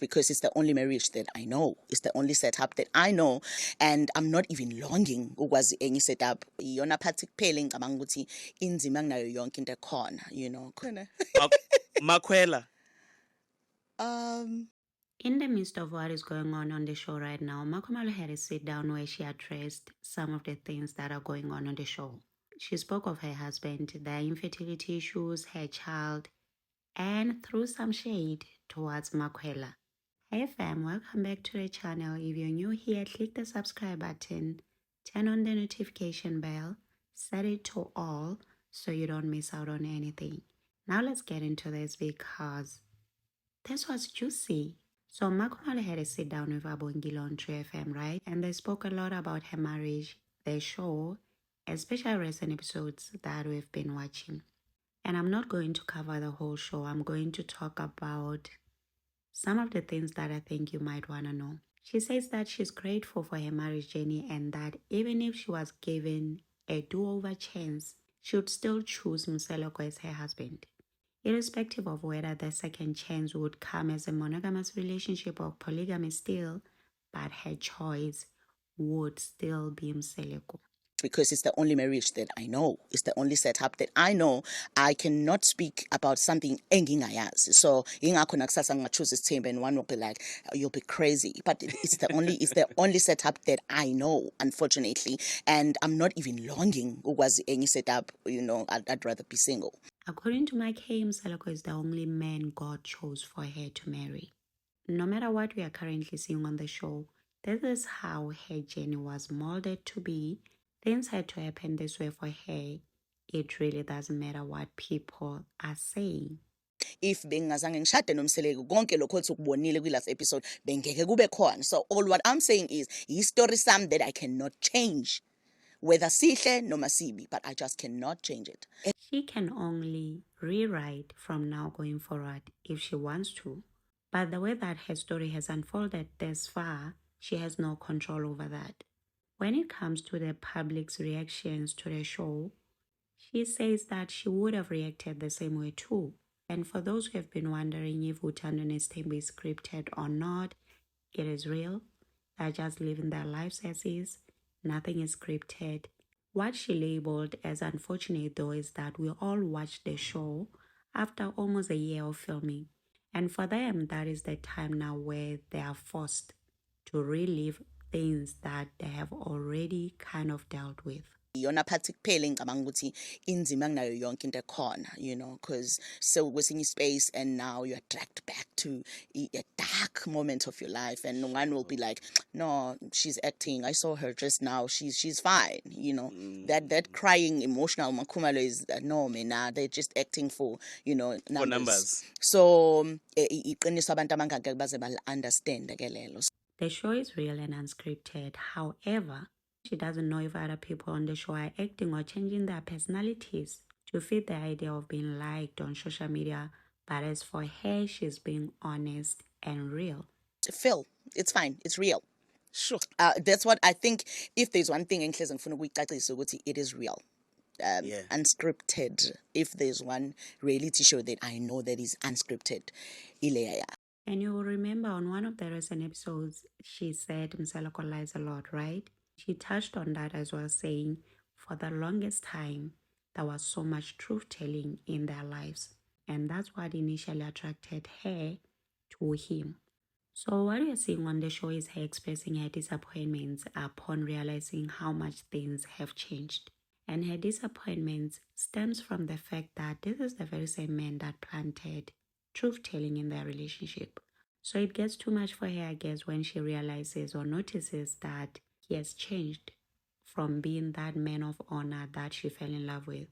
because it's the only marriage that I know. It's the only setup that I know, and I'm not even longing ukwazi enye setup. Iyona phathi kuphela ngicabanga ukuthi inzima kunayo yonke into ekhona, you know. Makwela. In the midst of what is going on the show right now, Makhumalo had a sit down where she addressed some of the things that are going on the show. She spoke of her husband, their infertility issues, her child, and threw some shade towards Makwela. Hey fam, welcome back to the channel. If you're new here, click the subscribe button, turn on the notification bell, set it to all so you don't miss out on anything. Now let's get into this because this was juicy. So Makhumalo had a sit down with Abongile on True FM, right? And they spoke a lot about her marriage, their show, especially recent episodes that we've been watching. And I'm not going to cover the whole show. I'm going to talk about some of the things that I think you might want to know. She says that she's grateful for her marriage journey and that even if she was given a do-over chance, she would still choose Mseleko as her husband, irrespective of whether the second chance would come as a monogamous relationship or polygamy still, but her choice would still be Mseleko. Because it's the only marriage that I know. It's the only setup that I know. I cannot speak about something engingayazi. So ingakho nakusasa ngingachoose isithembu and one will be like, you'll be crazy. But it's the only setup that I know, unfortunately. And I'm not even longing ukwazi enye setup, you know. I'd rather be single. According to Mike Hay, Mseleko is the only man God chose for her to marry. No matter what we are currently seeing on the show, this is how her journey was molded to be. Things had to happen this way for her. It really doesn't matter what people are saying. If bengazange ngishade noMseleko konke lokho othi ukubonile kwi last episode bengeke kube khona. So all what I'm saying is history some that I cannot change, whether sihle noma sibi, but I just cannot change it. She can only rewrite from now going forward if she wants to. But the way that her story has unfolded this far, she has no control over that. When it comes to the public's reactions to the show, she says that she would have reacted the same way too. And for those who have been wondering if Uthando Nesthembu is scripted or not, it is real. They're just living their lives as is. Nothing is scripted. What she labeled as unfortunate though is that we all watched the show after almost a year of filming. And for them, that is the time now where they are forced to relive things that they have already kind of dealt with. Iyona phathi kuphela ngicabanga ukuthi inzima kunayo yonke into ekhona, you know, because so kwesinye space and now you're dragged back to a dark moment of your life and one will be like, no, she's acting, I saw her just now, she's fine, you know. That crying emotional Makhumalo is no man, they're just acting for, you know, numbers. For numbers. So iqiniso abantu abangeke baze understand ke lelo. The show is real and unscripted. However, she doesn't know if other people on the show are acting or changing their personalities to fit the idea of being liked on social media. But as for her, she's being honest and real. Phil, it's fine. It's real. Sure. That's what I think. If there's one thing in it is real. Unscripted. If there's one reality show that I know that is unscripted, Ileya. And you will remember on one of the recent episodes, she said Mseleko lies a lot, right? She touched on that as well, saying for the longest time, there was so much truth-telling in their lives. And that's what initially attracted her to him. So what we are seeing on the show is her expressing her disappointments upon realizing how much things have changed. And her disappointments stems from the fact that this is the very same man that planted truth-telling in their relationship. So it gets too much for her, I guess, when she realizes or notices that he has changed from being that man of honor that she fell in love with.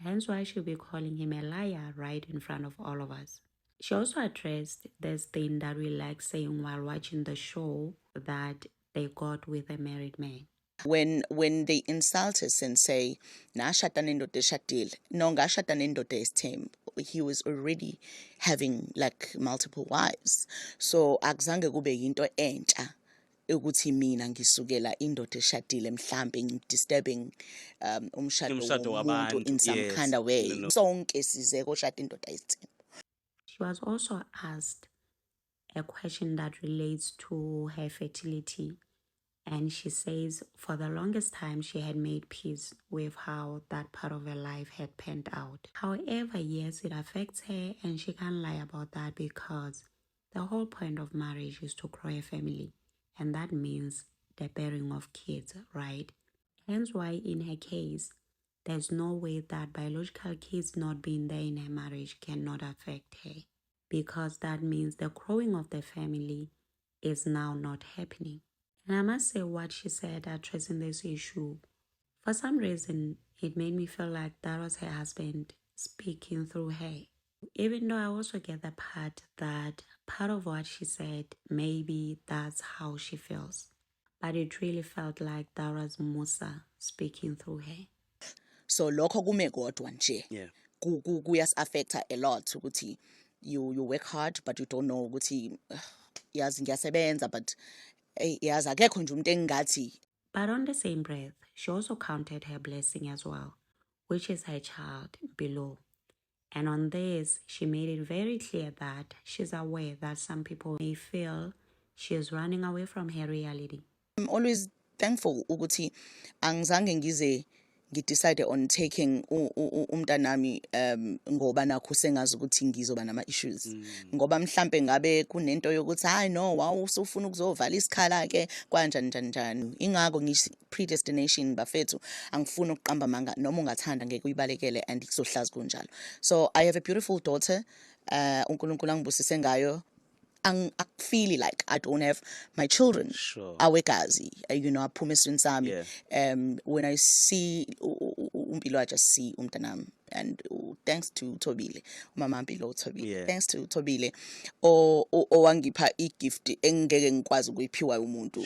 Hence why she'll be calling him a liar right in front of all of us. She also addressed this thing that we like saying while watching the show, that they got with a married man. When they insult us and say, "Na shata nendoda eshadile," no, ngashada nendoda esithembu. He was already having like multiple wives. So akuzange kube yinto entsha ukuthi mina ngisukela indoda eshadile mhlambe disturbing umshado womuntu in some kind of way. Sonke size koshada indoda esithembu. She was also asked a question that relates to her fertility. And she says for the longest time she had made peace with how that part of her life had panned out. However, yes, it affects her and she can't lie about that because the whole point of marriage is to grow a family. And that means the bearing of kids, right? Hence why in her case, there's no way that biological kids not being there in her marriage cannot affect her because that means the growing of the family is now not happening. And I must say what she said addressing this issue, for some reason, it made me feel like that was her husband speaking through her. Even though I also get the part that part of what she said, maybe that's how she feels. But it really felt like that was Musa speaking through her. So lokho kume kodwa nje. Yeah. Kuyas affecta a lot ukuthi you work hard but you don't know ukuthi yazi ngiyasebenza but yazi akekho nje umuntu engathi. But on the same breath, she also counted her blessing as well, which is her child below. And on this, she made it very clear that she's aware that some people may feel she is running away from her reality. I'm always thankful ukuthi angizange ngize ngidecide on taking umntanami ngoba nakho sengazi ukuthi ngizoba nama issues ngoba mhlambe ngabe kunento yokuthi hayi no wawusufuna ukuzovala isikhala ke kanjani njani ingako ngithi predestination bafethu angifuni ukuqamba manga noma ungathanda ngeke uyibalekele and kuzohlaza kunjalo. So I have a beautiful daughter uNkulunkulu angibusise ngayo. I feel like I don't have my children. Sure. Awekazi, aphuma eswini sami. Yeah. When I see uMpilo, I just see umntanami. And thanks to Tobile, Mama Mpilo Tobile. Yeah. Thanks to Tobile, owangipha igift engeke ngikwazi ukuyiphiwa umuntu.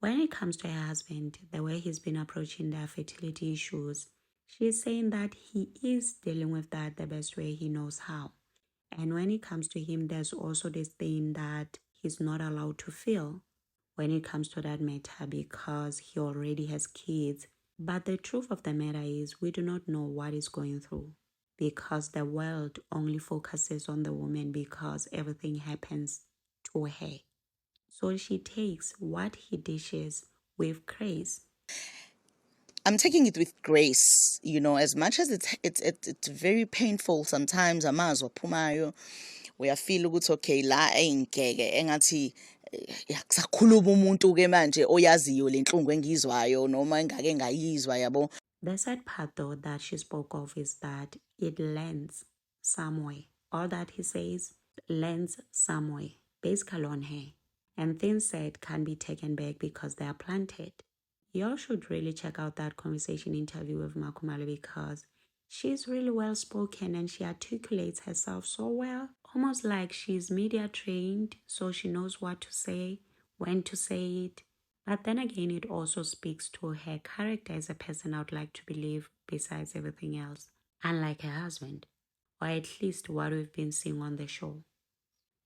When it comes to her husband, the way he's been approaching their fertility issues, she's saying that he is dealing with that the best way he knows how. And when it comes to him, there's also this thing that he's not allowed to feel when it comes to that matter because he already has kids. But the truth of the matter is we do not know what he's going through because the world only focuses on the woman because everything happens to her. So she takes what he dishes with grace. I'm taking it with grace, as much as it's very painful sometimes. Amazwi aphumayo uyafeel ukuthi okay la engeke engathi kusakhuluma umuntu ke manje oyaziyo lenhlungu engizwayo noma engake ngayizwa yabo. The sad part though that she spoke of is that it lands somewhere. All that he says lands somewhere, basically on her. And things said can't be taken back because they are planted. Y'all should really check out that conversation interview with Makhumalo because she's really well spoken and she articulates herself so well, almost like she's media trained, so she knows what to say, when to say it. But then again, it also speaks to her character as a person I would like to believe besides everything else, unlike her husband, or at least what we've been seeing on the show.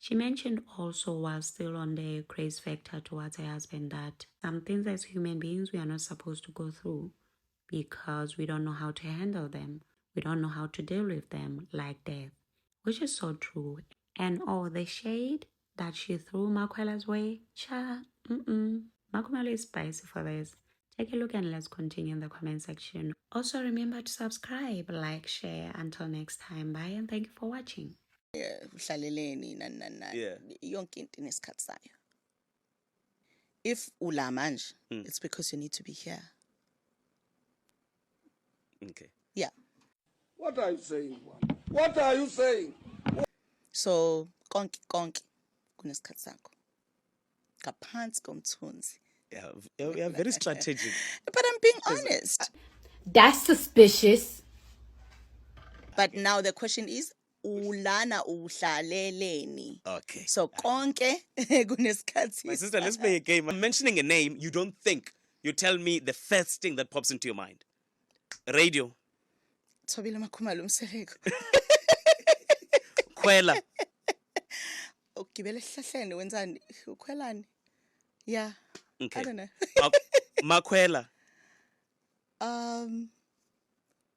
She mentioned also, while still on the grace factor towards her husband, that some things as human beings we are not supposed to go through because we don't know how to handle them. We don't know how to deal with them, like death, which is so true. And the shade that she threw Makwela's way, Makumalo is spicy for this. Take a look and let's continue in the comment section. Also remember to subscribe, like, share. Until next time, bye and thank you for watching. Uhlaleleni nani Yeah. yonke into inesikhathi sayo. If ula manje, it's because you need to be here. Okay. Yeah. What are you saying? What are you saying? So konke kunesikhathi sakho. Kaphansi komthunzi. Yeah, you're very strategic. But I'm being honest. That's suspicious. But now the question is ulana uhlaleleni. Okay. So konke kunesikhathi. My sister, let's play a game. I'm mentioning a name, you don't think. You tell me the first thing that pops into your mind. Radio. Thobile Makhumalo umseleko. Khwela. Ukugibela esihlahleni wenzani? Ukhwelani? Yeah. Okay. I don't know. Makhwela.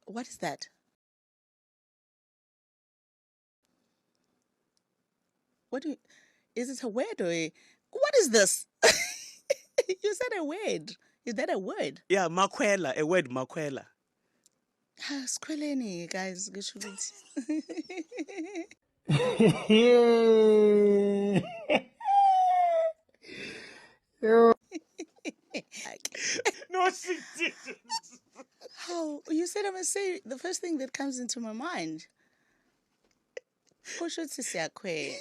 What is that? What do you Is it a word or what is this? You said a word. Is that a word? Yeah, makwela, a word makwela. Skweleni, guys. Ngisho ukuthi. No, she didn't. How you said I must say the first thing that comes into my mind. Kusho ukuthi siyakhwela.